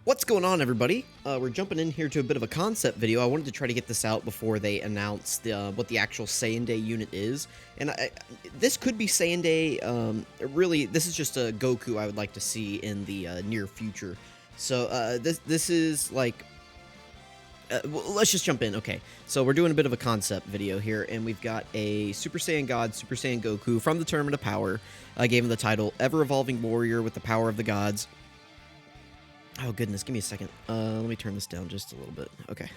What's going on, everybody? We're jumping in here to a bit of a concept video. I wanted to try to get this out before they announce what the actual Saiyan Day unit is. And this could be Saiyan Day. Really, this is just a Goku I would like to see in the near future. So this is like... well, let's just jump in. Okay, so we're doing a bit of a concept video here, and we've got a Super Saiyan God, Super Saiyan Goku from the Tournament of Power. I gave him the title Ever-Evolving Warrior with the Power of the Gods. Oh, goodness, give me a second. Let me turn this down just a little bit. Okay,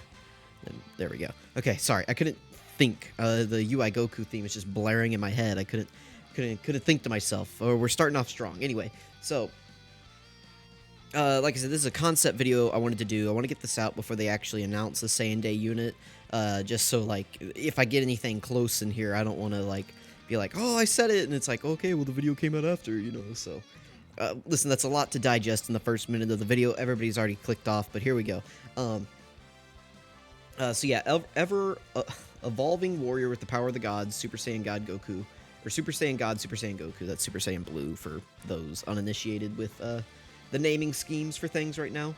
and there we go. Okay, sorry, I couldn't think. The UI Goku theme is just blaring in my head. I couldn't think to myself. We're starting off strong. Anyway, so... like I said, this is a concept video I wanted to do. I want to get this out before they actually announce the Saiyan Day unit. Just so, like, if I get anything close in here, I don't want to, like, be like, oh, I said it, and it's like, okay, well, the video came out after, you know, so... listen, that's a lot to digest in the first minute of the video. Everybody's already clicked off, but here we go. So yeah, evolving warrior with the power of the gods, Super Saiyan God Goku. Or Super Saiyan God, Super Saiyan Goku. That's Super Saiyan Blue for those uninitiated with the naming schemes for things right now.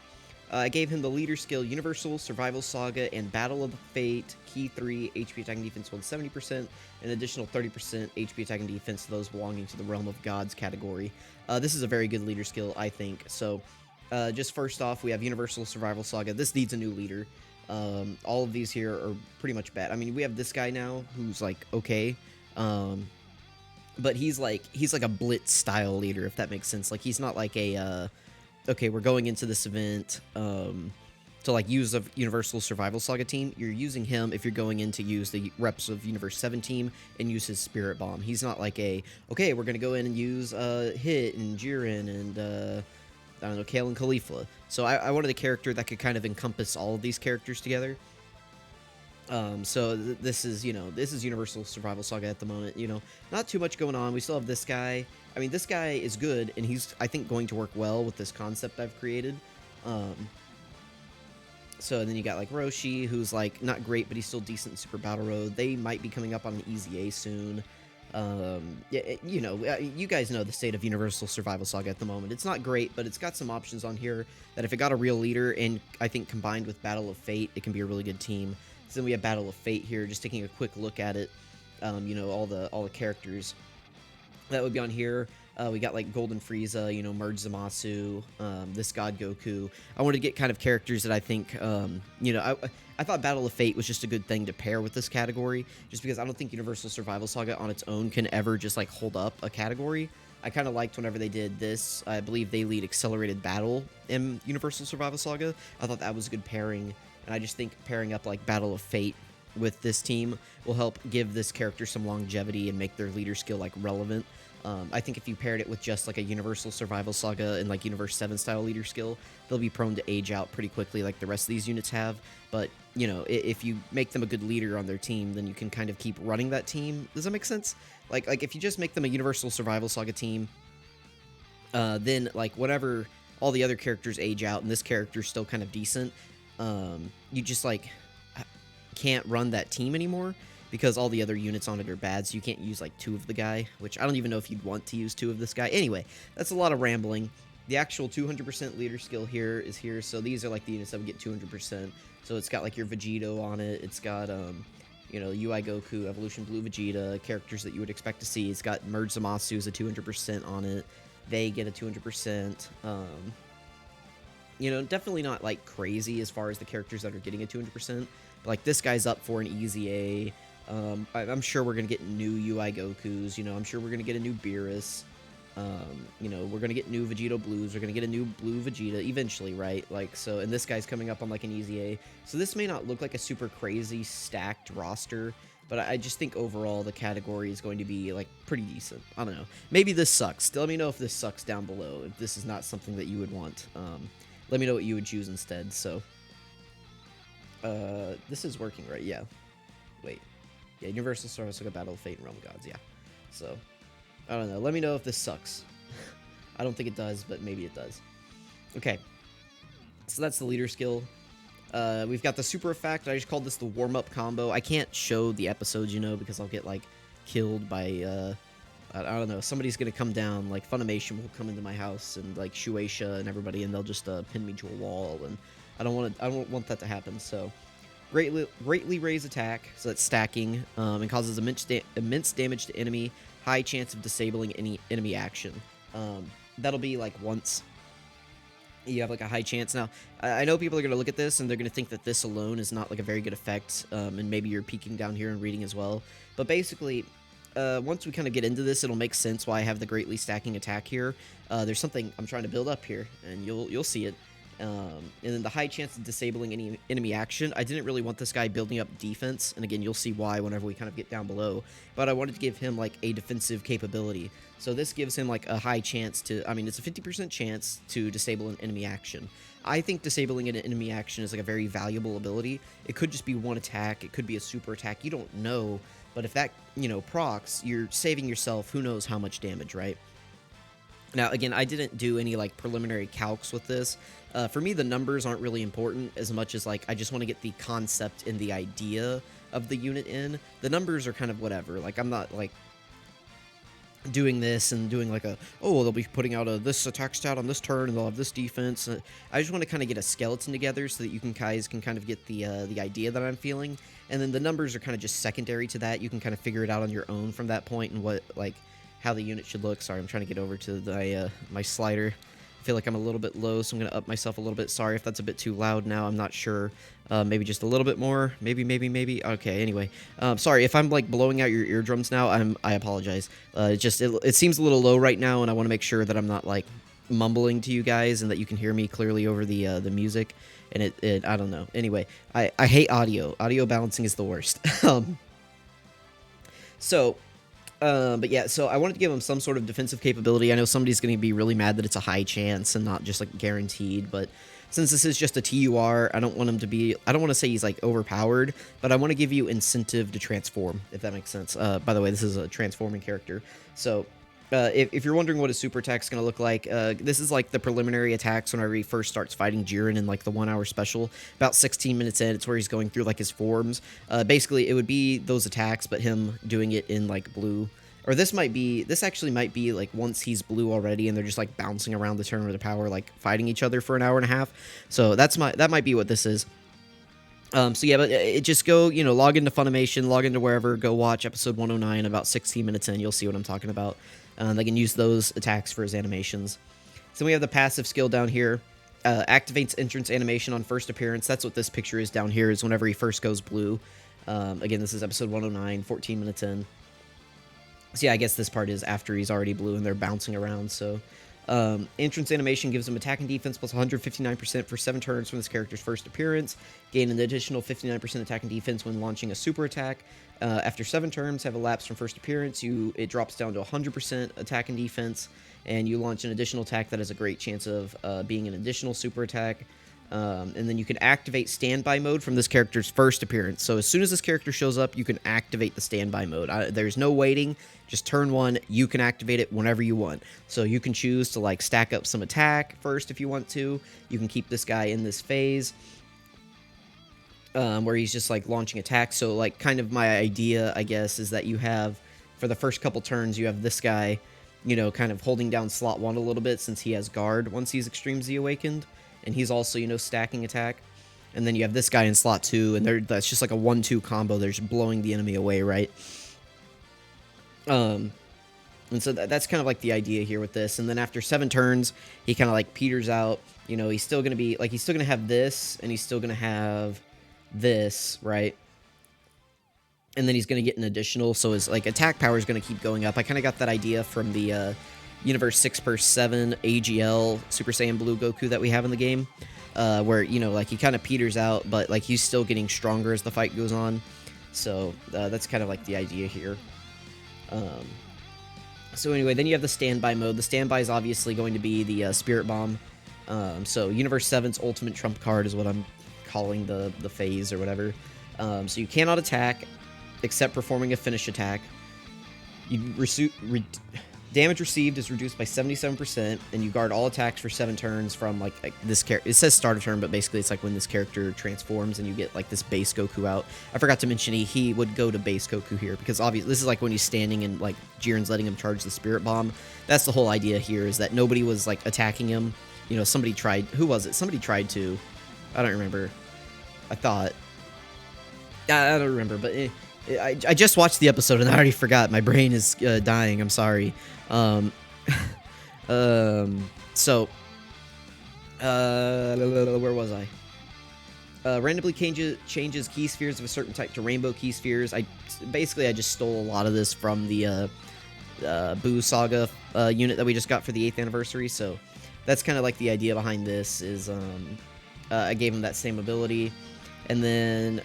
I gave him the leader skill Universal, Survival Saga, and Battle of Fate, Key 3, HP Attack and Defense 170%, and additional 30% HP Attack and Defense to those belonging to the Realm of Gods category. This is a very good leader skill, I think. So, just first off, we have Universal, Survival Saga. This needs a new leader. All of these here are pretty much bad. I mean, we have this guy now, who's, like, okay. But he's like a Blitz-style leader, if that makes sense. Like, he's not like a... okay, we're going into this event to like use a Universal Survival Saga team. You're using him if you're going in to use the reps of Universe 7 team and use his Spirit Bomb. He's not like a, okay, we're going to go in and use Hit and Jiren and, I don't know, Kale and Khalifa. So I wanted a character that could kind of encompass all of these characters together. So this is, you know, this is Universal Survival Saga at the moment, you know, not too much going on. We still have this guy. I mean, this guy is good, and he's, I think, going to work well with this concept I've created. So then you got, like, Roshi, who's, like, not great, but he's still decent in Super Battle Road. They might be coming up on an Easy A soon. Yeah, you know, you guys know the state of Universal Survival Saga at the moment. It's not great, but it's got some options on here that if it got a real leader, and I think combined with Battle of Fate, it can be a really good team. So then we have Battle of Fate here, just taking a quick look at it. You know, all the characters that would be on here. We got like Golden Frieza, you know, Merge Zamasu, this God Goku. I wanted to get kind of characters that I think, you know, I thought Battle of Fate was just a good thing to pair with this category, just because I don't think Universal Survival Saga on its own can ever just like hold up a category. I kind of liked whenever they did this. I believe they lead Accelerated Battle in Universal Survival Saga. I thought that was a good pairing, and I just think pairing up like Battle of Fate with this team will help give this character some longevity and make their leader skill like relevant. I think if you paired it with just like a Universal Survival Saga and like Universe 7 style leader skill, they'll be prone to age out pretty quickly like the rest of these units have. But, you know, if you make them a good leader on their team, then you can kind of keep running that team. Does that make sense? Like if you just make them a Universal Survival Saga team, then like whenever all the other characters age out and this character's still kind of decent, you just like can't run that team anymore, because all the other units on it are bad, so you can't use, like, 2 of the guy, which I don't even know if you'd want to use 2 of this guy. Anyway, that's a lot of rambling. The actual 200% leader skill here is here, so these are, like, the units that would get 200%. So it's got, like, your Vegito on it. It's got, you know, UI Goku, Evolution Blue Vegeta, characters that you would expect to see. It's got Merge Zamasu as a 200% on it. They get a 200%. You know, definitely not, like, crazy as far as the characters that are getting a 200%. But, like, this guy's up for an Easy A. I'm sure we're going to get new UI Gokus, you know, I'm sure we're going to get a new Beerus, you know, we're going to get new Vegito Blues, we're going to get a new Blue Vegeta eventually, right? Like, so, and this guy's coming up on, like, an Easy A, so this may not look like a super crazy stacked roster, but I just think overall the category is going to be, like, pretty decent. I don't know. Maybe this sucks. Let me know if this sucks down below, if this is not something that you would want. Let me know what you would choose instead, so. This is working, right? Yeah. Wait. Yeah, Universal Survival Saga, Battle of Fate, and Realm of Gods, yeah. So, I don't know. Let me know if this sucks. I don't think it does, but maybe it does. Okay. So that's the leader skill. We've got the super effect. I just called this the warm-up combo. I can't show the episodes, you know, because I'll get, like, killed by I don't know, somebody's gonna come down, like Funimation will come into my house and like Shueisha and everybody, and they'll just pin me to a wall, and I don't want that to happen. So greatly raise attack, so that's stacking, and causes immense damage to enemy. High chance of disabling any enemy action. That'll be like once you have like a high chance. Now, I know people are going to look at this and they're going to think that this alone is not like a very good effect, and maybe you're peeking down here and reading as well. But basically, once we kind of get into this, it'll make sense why I have the greatly stacking attack here. There's something I'm trying to build up here, and you'll see it. And then the high chance of disabling any enemy action. I didn't really want this guy building up defense, and again, you'll see why whenever we kind of get down below. But I wanted to give him like a defensive capability. So this gives him like a high chance to, I mean, it's a 50% chance to disable an enemy action. I think disabling an enemy action is like a very valuable ability. It could just be one attack. It could be a super attack. You don't know. But if that, you know, procs, you're saving yourself who knows how much damage, right? Now, again, I didn't do any, like, preliminary calcs with this. For me, the numbers aren't really important as much as, like, I just want to get the concept and the idea of the unit in. The numbers are kind of whatever. Like, I'm not, like, doing this and doing, like, they'll be putting out this attack stat on this turn and they'll have this defense. I just want to kind of get a skeleton together so that you guys can kind of get the idea that I'm feeling. And then the numbers are kind of just secondary to that. You can kind of figure it out on your own from that point and what, like, how the unit should look. Sorry, I'm trying to get over to the, my slider. I feel like I'm a little bit low, so I'm going to up myself a little bit. Sorry if that's a bit too loud now. I'm not sure. Maybe just a little bit more. Maybe. Okay, anyway. Sorry, if I'm, like, blowing out your eardrums now, I apologize. It seems a little low right now, and I want to make sure that I'm not, like, mumbling to you guys and that you can hear me clearly over the music. And I don't know. Anyway, I hate audio. Audio balancing is the worst. But yeah, so I wanted to give him some sort of defensive capability. I know somebody's going to be really mad that it's a high chance and not just, like, guaranteed, but since this is just a TUR, I don't want him to be, I don't want to say he's, like, overpowered, but I want to give you incentive to transform, if that makes sense. By the way, this is a transforming character. So, if you're wondering what his super attack's going to look like, this is, like, the preliminary attacks whenever he first starts fighting Jiren in, like, the 1 hour special. About 16 minutes in, it's where he's going through, like, his forms. Basically, it would be those attacks, but him doing it in, like, blue. Or this actually might be, like, once he's blue already, and they're just, like, bouncing around the tournament of power, like, fighting each other for an hour and a half. So that might be what this is. So yeah, but it just go, you know, log into Funimation, log into wherever, go watch episode 109, about 16 minutes in, you'll see what I'm talking about. They can use those attacks for his animations. So we have the passive skill down here. Activates entrance animation on first appearance. That's what this picture is down here, is whenever he first goes blue. Again, this is episode 109, 14 minutes in. So yeah, I guess this part is after he's already blue and they're bouncing around, so... entrance animation gives him attack and defense plus 159% for 7 turns from this character's first appearance. Gain an additional 59% attack and defense when launching a super attack. After 7 turns have elapsed from first appearance, it drops down to 100% attack and defense, and you launch an additional attack that has a great chance of being an additional super attack. And then you can activate standby mode from this character's first appearance. So as soon as this character shows up, you can activate the standby mode. There's no waiting. Just turn 1, you can activate it whenever you want. So you can choose to, like, stack up some attack first if you want to. You can keep this guy in this phase where he's just, like, launching attacks. So, like, kind of my idea, I guess, is that you have, for the first couple turns, you have this guy, you know, kind of holding down slot 1 a little bit since he has guard once he's Extreme Z Awakened. And he's also, you know, stacking attack. And then you have this guy in slot 2, and that's just like a 1-2 combo. They're just blowing the enemy away, right? And so that's kind of like the idea here with this. And then after 7 turns, he kind of like peters out. You know, he's still going to be, like, he's still going to have this, and he's still going to have this, right? And then he's going to get an additional, so his, like, attack power is going to keep going up. I kind of got that idea from the Universe 6x7 AGL Super Saiyan Blue Goku that we have in the game, where, you know, like, he kind of peters out, but, like, he's still getting stronger as the fight goes on. So that's kind of like the idea here. So anyway, then you have the standby mode. The standby is obviously going to be the Spirit Bomb. So Universe 7's ultimate trump card is what I'm calling the phase or whatever. So you cannot attack except performing a finish attack. You Damage received is reduced by 77%, and you guard all attacks for 7 turns from, like this character. It says start a turn, but basically it's like when this character transforms and you get, like, this base Goku out. I forgot to mention he would go to base Goku here, because obviously this is, like, when he's standing and, like, Jiren's letting him charge the Spirit Bomb. That's the whole idea here, is that nobody was, like, attacking him. You know, somebody tried. Who was it? Somebody tried to. I don't remember. I thought. I don't remember, but I just watched the episode and I already forgot. My brain is dying. I'm sorry. So, where was I? Randomly changes key spheres of a certain type to rainbow key spheres. I just stole a lot of this from the Boo Saga unit that we just got for the 8th anniversary. So that's kind of like the idea behind this. Is I gave him that same ability, and then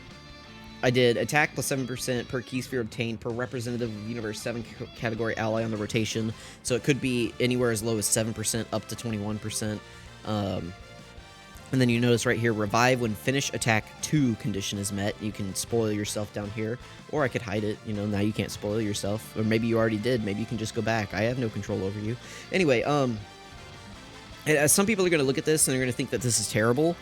I did attack plus 7% per key sphere obtained per representative of Universe 7 category ally on the rotation. So it could be anywhere as low as 7% up to 21%. And then you notice right here, revive when finish attack 2 condition is met. You can spoil yourself down here, or I could hide it. You know, now you can't spoil yourself, or maybe you already did. Maybe you can just go back. I have no control over you. Anyway, some people are going to look at this and they're going to think that this is terrible.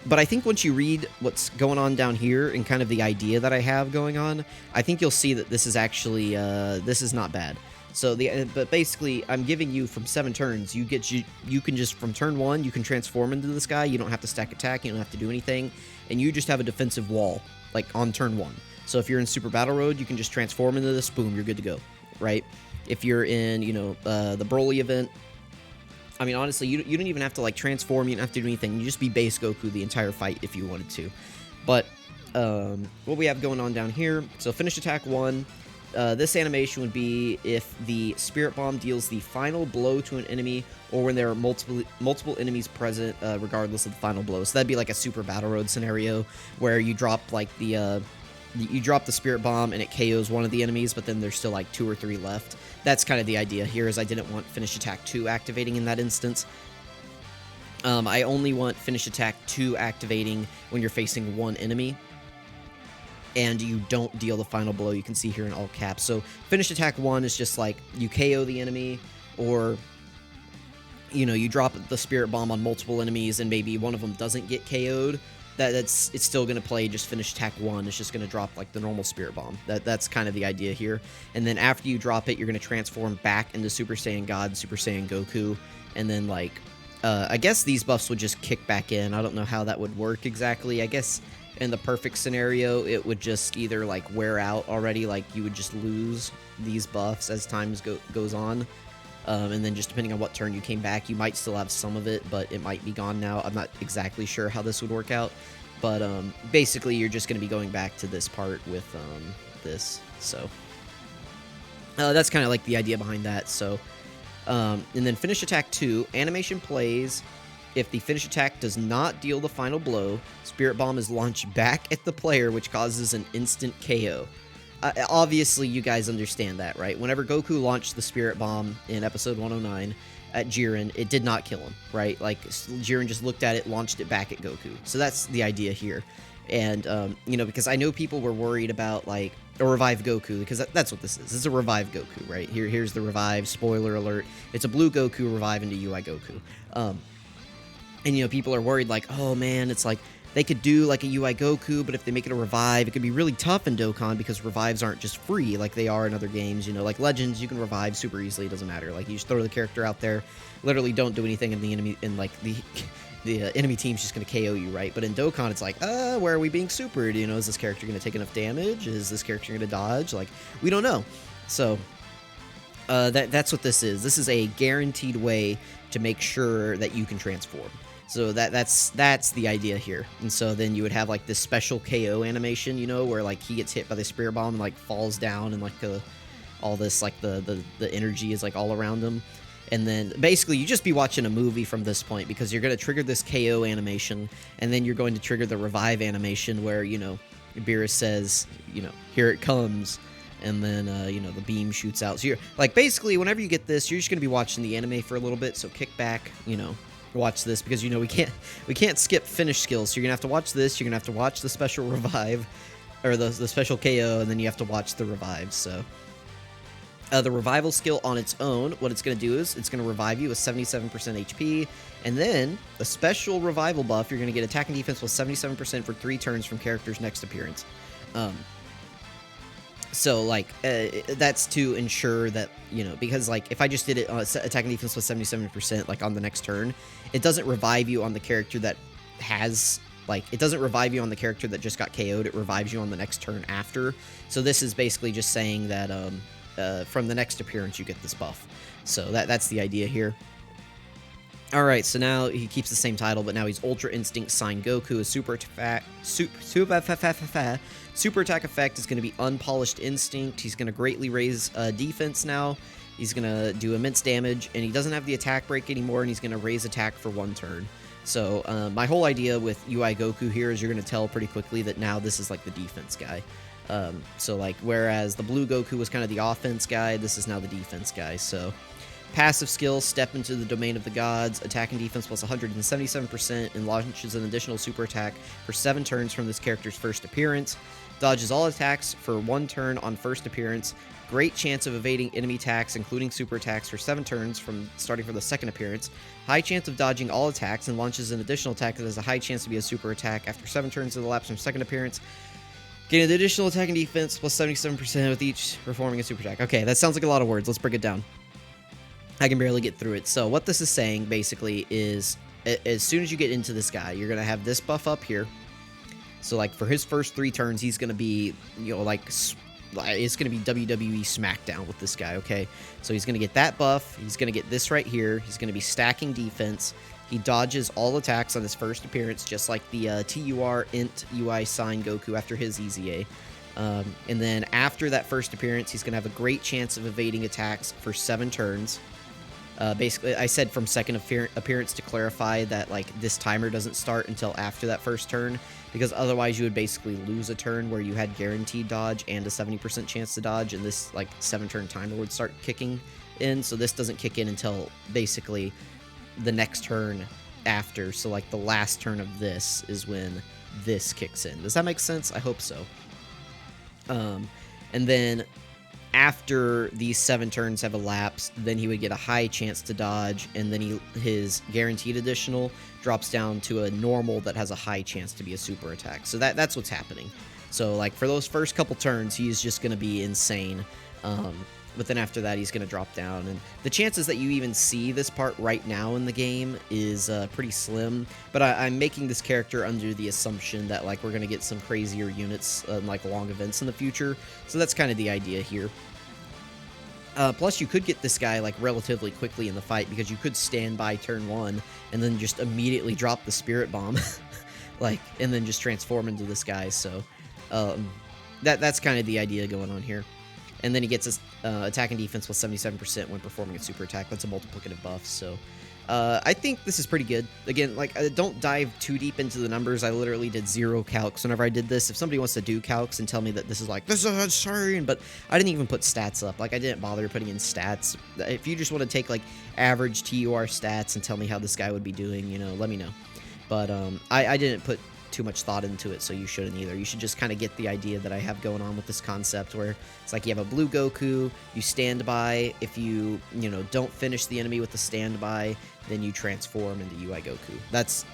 But I think once you read what's going on down here and kind of the idea that I have going on, I think you'll see that this is actually, this is not bad. So but basically, I'm giving you from 7 turns, you can just, from turn 1, you can transform into this guy. You don't have to stack attack, you don't have to do anything, and you just have a defensive wall, like on turn 1. So if you're in Super Battle Road, you can just transform into this, boom, you're good to go, right? If you're in, you know, the Broly event, I mean, honestly, you don't even have to, like, transform. You don't have to do anything. You just be base Goku the entire fight if you wanted to. But what we have going on down here, so finish attack 1. This animation would be if the Spirit Bomb deals the final blow to an enemy, or when there are multiple enemies present, regardless of the final blow. So that'd be like a Super Battle Road scenario where you drop, like, you drop the Spirit Bomb and it KOs one of the enemies, but then there's still like 2 or 3 left. That's kind of the idea here, is I didn't want Finish Attack 2 activating in that instance. I only want Finish Attack 2 activating when you're facing one enemy, and you don't deal the final blow. You can see here in all caps. So Finish Attack 1 is just like you KO the enemy, or, you know, you drop the Spirit Bomb on multiple enemies and maybe one of them doesn't get KO'd. It's still going to play just Finish Attack 1. It's just going to drop like the normal Spirit Bomb. That's kind of the idea here. And then after you drop it, you're going to transform back into Super Saiyan God, Super Saiyan Goku, and then, like, I guess these buffs would just kick back in. I don't know how that would work exactly. I guess in the perfect scenario, it would just either, like, wear out already, like you would just lose these buffs as time goes on. And then just depending on what turn you came back, you might still have some of it, but it might be gone now. I'm not exactly sure how this would work out. But basically, you're just going to be going back to this part with this. So that's kind of like the idea behind that. So, and then Finish Attack 2, animation plays. If the finish attack does not deal the final blow, Spirit Bomb is launched back at the player, which causes an instant KO. Obviously, you guys understand that, right? Whenever Goku launched the Spirit Bomb in episode 109 at Jiren, it did not kill him, right? Like, Jiren just looked at it, launched it back at Goku. So that's the idea here. And, you know, because I know people were worried about, like, a Revive Goku, because that's what this is. It's a Revive Goku, right? Here's the Revive, spoiler alert. It's a blue Goku Revive into UI Goku. And, you know, people are worried, like, oh, man, it's like, they could do, like, a UI Goku, but if they make it a Revive, it could be really tough in Dokkan, because Revives aren't just free like they are in other games, you know, like Legends, you can Revive super easily, it doesn't matter, like, you just throw the character out there, literally don't do anything, and the enemy, and, like, the enemy team's just gonna KO you, right? But in Dokkan, it's like, where are we being supered, you know, is this character gonna take enough damage, is this character gonna dodge, like, we don't know, so, that's what this is. This is a guaranteed way to make sure that you can transform. So that's the idea here. And so then you would have, like, this special KO animation, you know, where, like, he gets hit by the Spirit Bomb and, like, falls down, and, like, all this, like, the energy is, like, all around him. And then basically you just be watching a movie from this point, because you're going to trigger this KO animation, and then you're going to trigger the Revive animation where, you know, Beerus says, you know, here it comes. And then, you know, the beam shoots out. So you're, like, basically whenever you get this, you're just going to be watching the anime for a little bit. So kick back, you know, watch this, because, you know, we can't skip finish skills, so you're gonna have to watch this, you're gonna have to watch the special Revive, or the special KO, and then you have to watch the Revive. So The revival skill on its own, what it's going to do is it's going to revive you with 77% HP, and then a special revival buff, you're going to get attack and defense with 77% for 3 turns from character's next appearance. So, like, that's to ensure that, you know, because, like, if I just did it on attack and defense with 77%, like, on the next turn, it doesn't revive you on the character that has, like, it doesn't revive you on the character that just got KO'd, it revives you on the next turn after. So this is basically just saying that, from the next appearance, you get this buff. So that's the idea here. Alright, so now he keeps the same title, but now he's Ultra Instinct Saiyan Goku. His super attack effect is going to be Unpolished Instinct. He's going to greatly raise defense now. He's going to do immense damage, and he doesn't have the attack break anymore, and he's going to raise attack for 1 turn. So my whole idea with UI Goku here is you're going to tell pretty quickly that now this is like the defense guy. So like, whereas the blue Goku was kind of the offense guy, this is now the defense guy. So passive skills, step into the domain of the gods, attack and defense plus 177%, and launches an additional super attack for 7 turns from this character's first appearance. Dodges all attacks for 1 turn on first appearance. Great chance of evading enemy attacks, including super attacks, for 7 turns from starting from the second appearance. High chance of dodging all attacks, and launches an additional attack that has a high chance to be a super attack after 7 turns of the lapse from second appearance. Gain an additional attack and defense plus 77% with each performing a super attack. Okay, that sounds like a lot of words. Let's break it down. I can barely get through it. So what this is saying basically is, as soon as you get into this guy, you're going to have this buff up here. So like for his first 3 turns, he's going to be, you know, like, it's going to be WWE SmackDown with this guy, okay? So he's going to get that buff. He's going to get this right here. He's going to be stacking defense. He dodges all attacks on his first appearance, just like the TUR Int UI Saiyan Goku after his EZA. And then after that first appearance, he's going to have a great chance of evading attacks for 7 turns. Basically, I said from second appearance to clarify that, like, this timer doesn't start until after that first turn, because otherwise you would basically lose a turn where you had guaranteed dodge and a 70% chance to dodge, and this, like, 7-turn timer would start kicking in. So this doesn't kick in until basically the next turn after. So, like, the last turn of this is when this kicks in. Does that make sense? I hope so. And then after these 7 turns have elapsed, then he would get a high chance to dodge, and then his guaranteed additional drops down to a normal that has a high chance to be a super attack. So that's what's happening. So, like, for those first couple turns, he's just going to be insane. But then after that, he's going to drop down. And the chances that you even see this part right now in the game is pretty slim. But I'm making this character under the assumption that, like, we're going to get some crazier units, like, long events in the future. So that's kind of the idea here. Plus, you could get this guy, like, relatively quickly in the fight, because you could stand by turn 1 and then just immediately drop the Spirit Bomb. Like, and then just transform into this guy. So that's kind of the idea going on here. And then he gets his attack and defense with 77% when performing a super attack. That's a multiplicative buff. So I think this is pretty good. Again, like, don't dive too deep into the numbers. I literally did 0 calcs whenever I did this. If somebody wants to do calcs and tell me that this is like, this is insane, but I didn't even put stats up. Like, I didn't bother putting in stats. If you just want to take, like, average TUR stats and tell me how this guy would be doing, you know, let me know. But I didn't put too much thought into it, so you shouldn't either. You should just kind of get the idea that I have going on with this concept, where it's like you have a blue Goku, you stand by. If you know, don't finish the enemy with the standby, then you transform into UI Goku. That's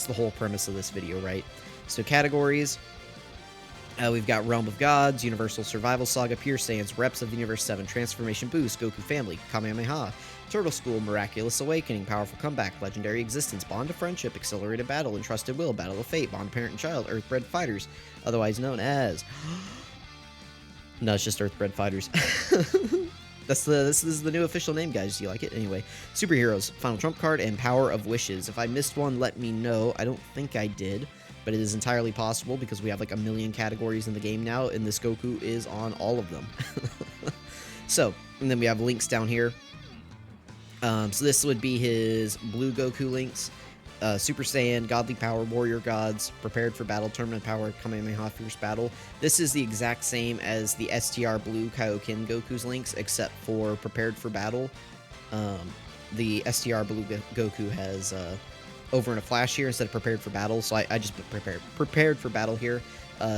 the whole premise of this video, right? So categories, we've got Realm of Gods, Universal Survival Saga, Pure Saiyans, Reps of the Universe 7, Transformation Boost, Goku Family, Kamehameha, Turtle School, Miraculous Awakening, Powerful Comeback, Legendary Existence, Bond of Friendship, Accelerated Battle, Entrusted Will, Battle of Fate, Bond of Parent and Child, Earthbred Fighters, otherwise known as... No, it's just Earthbred Fighters. This is the new official name, guys. Do you like it? Anyway, Superheroes, Final Trump Card, and Power of Wishes. If I missed one, let me know. I don't think I did, but it is entirely possible because we have like 1 million categories in the game now, and this Goku is on all of them. So, and then we have links down here. So this would be his blue Goku links. Super Saiyan, Godly Power, Warrior Gods, Prepared for Battle, Tournament Power, Kamehameha, Fierce Battle. This is the exact same as the STR Blue Kaioken Goku's links, except for Prepared for Battle. The STR Blue Goku has Over in a Flash here instead of Prepared for Battle, so I just put Prepared for Battle here,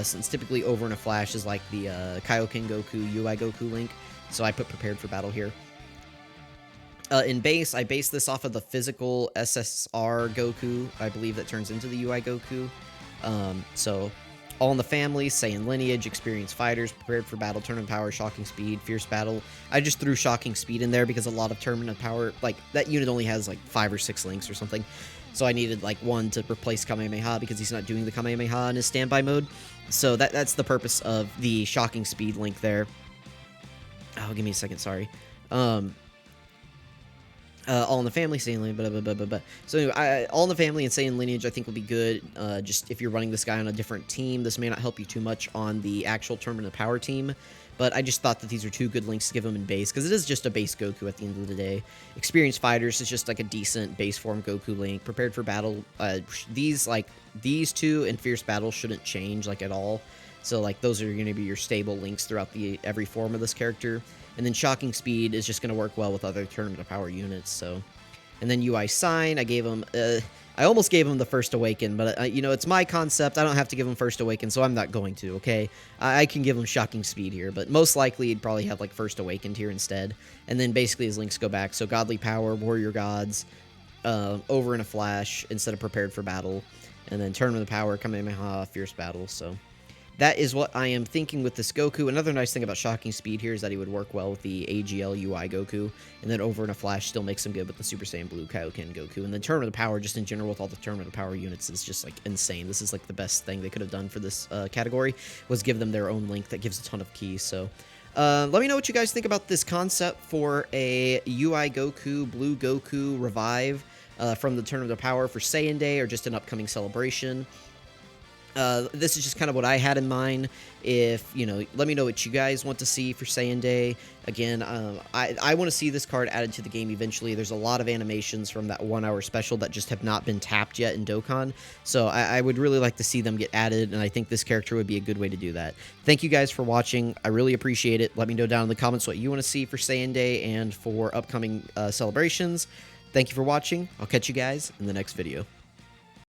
since typically Over in a Flash is like the Kaioken Goku, UI Goku link. so I put prepared for battle here. In base, I base this off of the physical SSR Goku. I believe that turns into the UI Goku. So, all in the family, Saiyan lineage, experienced fighters, prepared for battle, tournament power, shocking speed, fierce battle. I just threw shocking speed in there because a lot of tournament power, like, that unit only has like 5 or 6 links or something. So I needed like one to replace Kamehameha because he's not doing the Kamehameha in his standby mode. So that's the purpose of the shocking speed link there. Oh, give me a second, sorry. All in the Family, Saiyan Lineage, blah, blah, blah, blah, blah. So anyway, All in the Family and Saiyan Lineage I think will be good. Just if you're running this guy on a different team, this may not help you too much on the actual Tournament of Power team. But I just thought that these are 2 good links to give him in base, because it is just a base Goku at the end of the day. Experienced Fighters is just like a decent base form Goku link. Prepared for Battle, these 2 and Fierce Battle shouldn't change like at all. So like those are going to be your stable links throughout every form of this character. And then Shocking Speed is just going to work well with other Tournament of Power units, so. And then UI Sign, I gave him, I almost gave him the First Awaken, but, you know, it's my concept. I don't have to give him First Awaken, so I'm not going to, okay? I can give him Shocking Speed here, but most likely he'd probably have, like, First Awakened here instead. And then basically his links go back. So Godly Power, Warrior Gods, Over in a Flash instead of Prepared for Battle. And then Tournament of Power, Kamehameha, Fierce Battle, so. That is what I am thinking with this Goku. Another nice thing about Shocking Speed here is that he would work well with the AGL UI Goku. And then Over in a Flash still makes him good with the Super Saiyan Blue Kaioken Goku. And then Tournament of Power, just in general with all the Tournament of Power units, is just like insane. This is like the best thing they could have done for this category, was give them their own link that gives a ton of keys. So let me know what you guys think about this concept for a UI Goku, Blue Goku Revive from the Tournament of Power for Saiyan Day, or just an upcoming celebration. This is just kind of what I had in mind. If, you know, let me know what you guys want to see for Saiyan Day. Again, I want to see this card added to the game eventually. There's a lot of animations from that 1-hour special that just have not been tapped yet in Dokkan. So I would really like to see them get added, and I think this character would be a good way to do that. Thank you guys for watching. I really appreciate it. Let me know down in the comments what you want to see for Saiyan Day and for upcoming celebrations. Thank you for watching. I'll catch you guys in the next video.